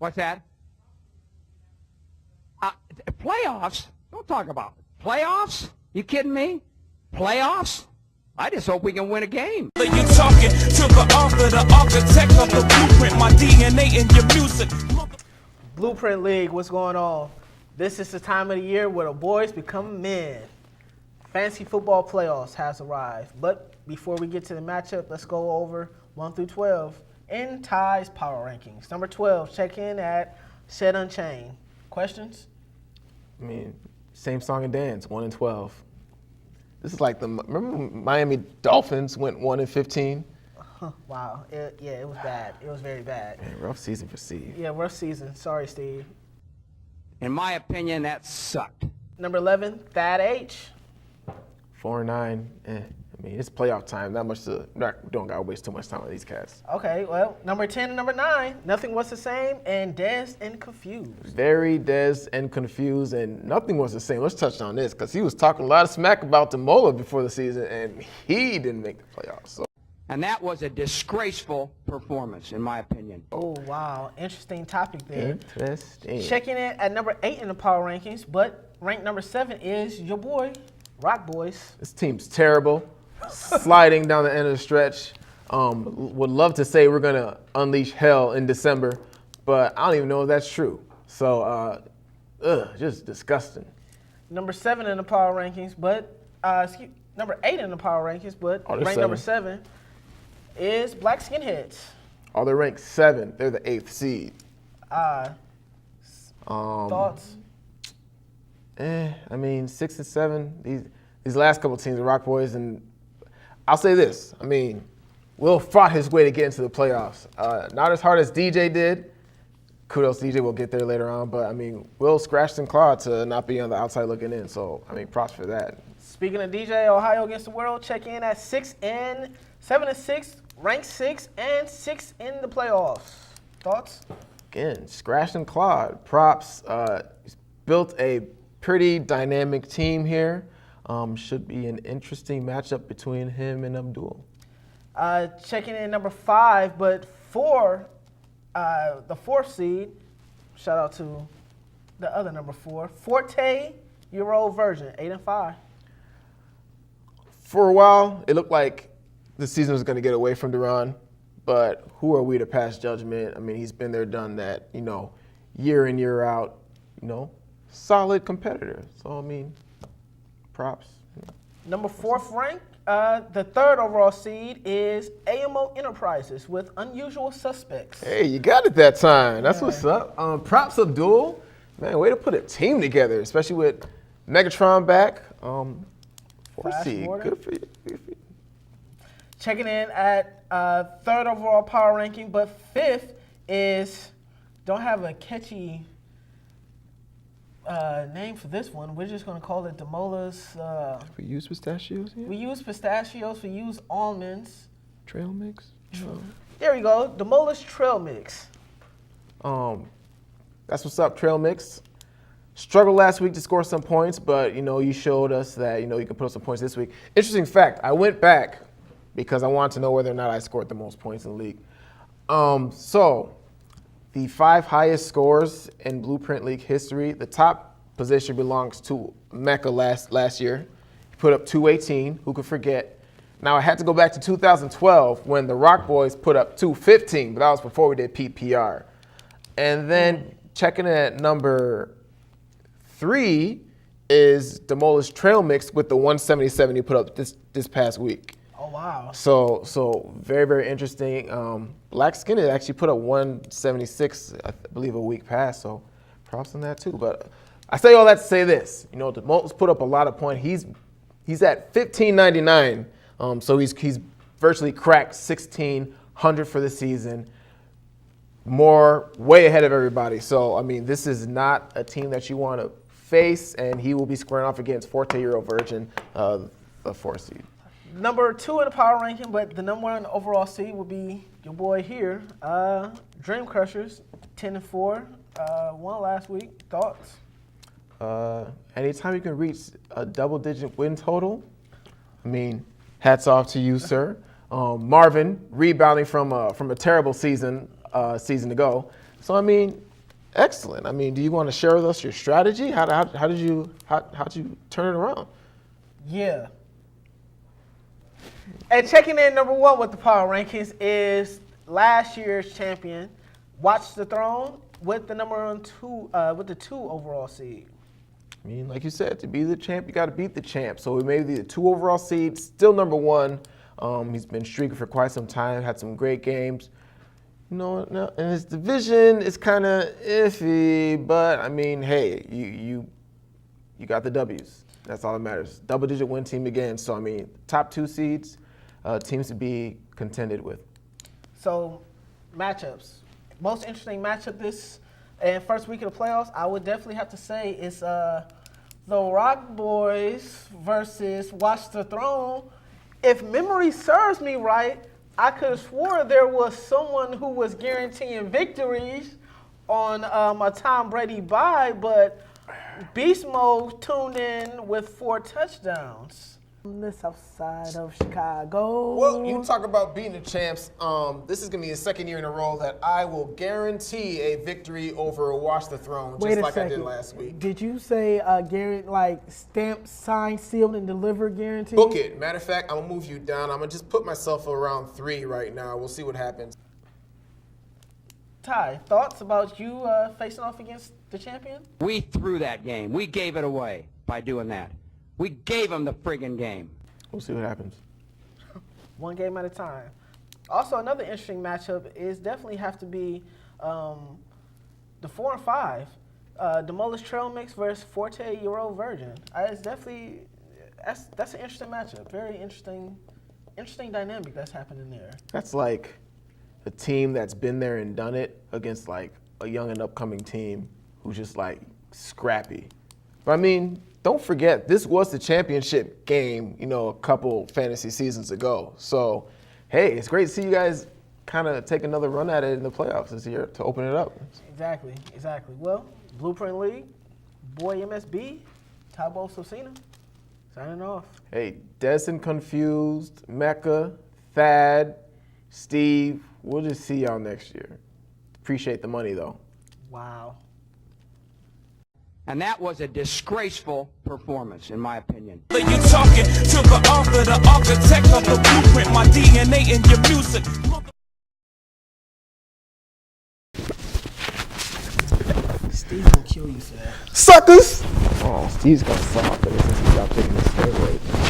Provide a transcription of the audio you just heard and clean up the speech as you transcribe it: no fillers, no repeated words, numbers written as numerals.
What's that? Playoffs? Don't talk about it. Playoffs? You kidding me? Playoffs? I just hope we can win a game. You talking to the author, the architect of the blueprint, my DNA in your music. Blueprint League, what's going on? This is the time of the year where the boys become men. Fantasy football playoffs has arrived. But before we get to the matchup, let's go over 1 through 12 in Ty's power rankings. Number 12, check in at Shed Unchained. Questions? I mean, same song and dance, 1 and 12. This is like remember Miami Dolphins went 1 and 15? Wow. It was bad. It was very bad. Man, rough season for Steve. Yeah, rough season. Sorry, Steve. In my opinion, that sucked. Number 11, Thad H. 4 and 9. I mean, it's playoff time. Not much to. We don't gotta waste too much time on these cats. Okay, well, number 10 and number 9, nothing was the same, and Dez and Confused. Very Dez and confused, and nothing was the same. Let's touch on this because he was talking a lot of smack about Demola before the season, and he didn't make the playoffs. So. And that was a disgraceful performance, in my opinion. Oh, wow. Interesting topic there. Interesting. Checking in at number 8 in the power rankings, but ranked number 7 is your boy, Rock Boys. This team's terrible. Sliding down the end of the stretch. Would love to say we're going to unleash hell in December, but I don't even know if that's true. So, just disgusting. Number 7 in the power rankings, but, number 8 in the power rankings, but ranked number 7 is Black Skinheads. Oh, they're ranked 7. They're the 8th seed. Thoughts? I mean, 6 and 7. These last couple teams, the Rock Boys, and I'll say this. I mean, Will fought his way to get into the playoffs. Not as hard as DJ did. Kudos, DJ will get there later on. But, I mean, Will scratched and clawed to not be on the outside looking in. So, I mean, props for that. Speaking of DJ, Ohio against the world, check in at 7 and 6, ranked 6 and 6 in the playoffs. Thoughts? Again, scratched and clawed. Props. He's built a pretty dynamic team here. Should be an interesting matchup between him and Abdul. Checking in number 5, but for the 4th seed, shout out to the other number 4, Forte Euro version, 8 and 5. For a while, it looked like the season was going to get away from Duran, but who are we to pass judgment? I mean, he's been there, done that, year in, year out, solid competitor. So, I mean, props. Number 4th rank, the 3rd overall seed is AMO Enterprises with Unusual Suspects. Hey, you got it that time. That's what's up. Props Abdul. Man, way to put a team together, especially with Megatron back. 4th seed. Good for you. Checking in at 3rd overall power ranking, but 5th is, don't have a catchy name for this one. We're just going to call it Demola's. We use pistachios here? We use pistachios. We use almonds. Trail mix? There we go. Demola's Trail Mix. That's what's up, Trail Mix. Struggled last week to score some points, but, you showed us that, you can put up some points this week. Interesting fact, I went back because I wanted to know whether or not I scored the most points in the league. So, the 5 highest scores in Blueprint League history, the top position belongs to Mecca last year. He put up 218, who could forget. Now, I had to go back to 2012 when the Rock Boys put up 215, but that was before we did PPR. And then checking at number 3 is Demola's Trail Mix with the 177 he put up this past week. Oh, wow. So very, very interesting. Black Skinhead actually put up 176, I believe, a week past, so props on that too. But I say all that to say this. Demola's put up a lot of points. He's at 1599, so he's virtually cracked 1,600 for the season. Way ahead of everybody. So, I mean, this is not a team that you want to face, and he will be squaring off against Forte Euro Virgin, the 4th seed. Number 2 in the power ranking, but the number 1 overall seed will be your boy here, Dream Crushers, 10 and 4, won last week. Thoughts? Anytime you can reach a double-digit win total, I mean, hats off to you, sir. Marvin rebounding from a terrible season ago. So I mean, Excellent. I mean, do you want to share with us your strategy? How did you turn it around? Yeah. And checking in number 1 with the power rankings is last year's champion, Watch the Throne, with the with the 2 overall seed. I mean, like you said, to be the champ, you got to beat the champ. So we made the 2 overall seed, still number 1. He's been streaking for quite some time, had some great games. You know, and his division is kind of iffy, but I mean, hey, you got the W's. That's all that matters. Double-digit win team again. So I mean, top 2 seeds, teams to be contended with. So, matchups. Most interesting matchup this and first week of the playoffs, I would definitely have to say is the Rock Boys versus Watch the Throne. If memory serves me right, I could have swore there was someone who was guaranteeing victories on a Tom Brady bye, but Beast Mode tuned in with 4 touchdowns. On the south side of Chicago. Well, you talk about beating the champs. This is going to be the second year in a row that I will guarantee a victory over Watch the Throne, just like I did last week. Did you say stamped, signed, sealed, and delivered guarantee? Book it. Matter of fact, I'm going to move you down. I'm going to just put myself around 3 right now. We'll see what happens. Ty, thoughts about you facing off against the champion? We threw that game. We gave it away by doing that. We gave them the friggin' game. We'll see what happens. 1 game at a time. Also, another interesting matchup is definitely have to be the 4 and 5. Demolished Trail Mix versus Forte Euro Virgin. It's definitely that's an interesting matchup. Very interesting dynamic that's happening there. That's like a team that's been there and done it against like a young and upcoming team who's just like scrappy. But I mean, don't forget, this was the championship game, a couple fantasy seasons ago. So, hey, it's great to see you guys kind of take another run at it in the playoffs this year to open it up. Exactly. Well, Blueprint League, boy MSB, Tabo Sosina, signing off. Hey, Destin Confused, Mecca, Thad, Steve, we'll just see y'all next year. Appreciate the money, though. Wow. And that was a disgraceful performance, in my opinion. You talking to the author, the architect of the blueprint, my DNA in your music. Steve will kill you for that. Suckers! Oh, Steve's gonna suck after this since he stopped taking the steroids.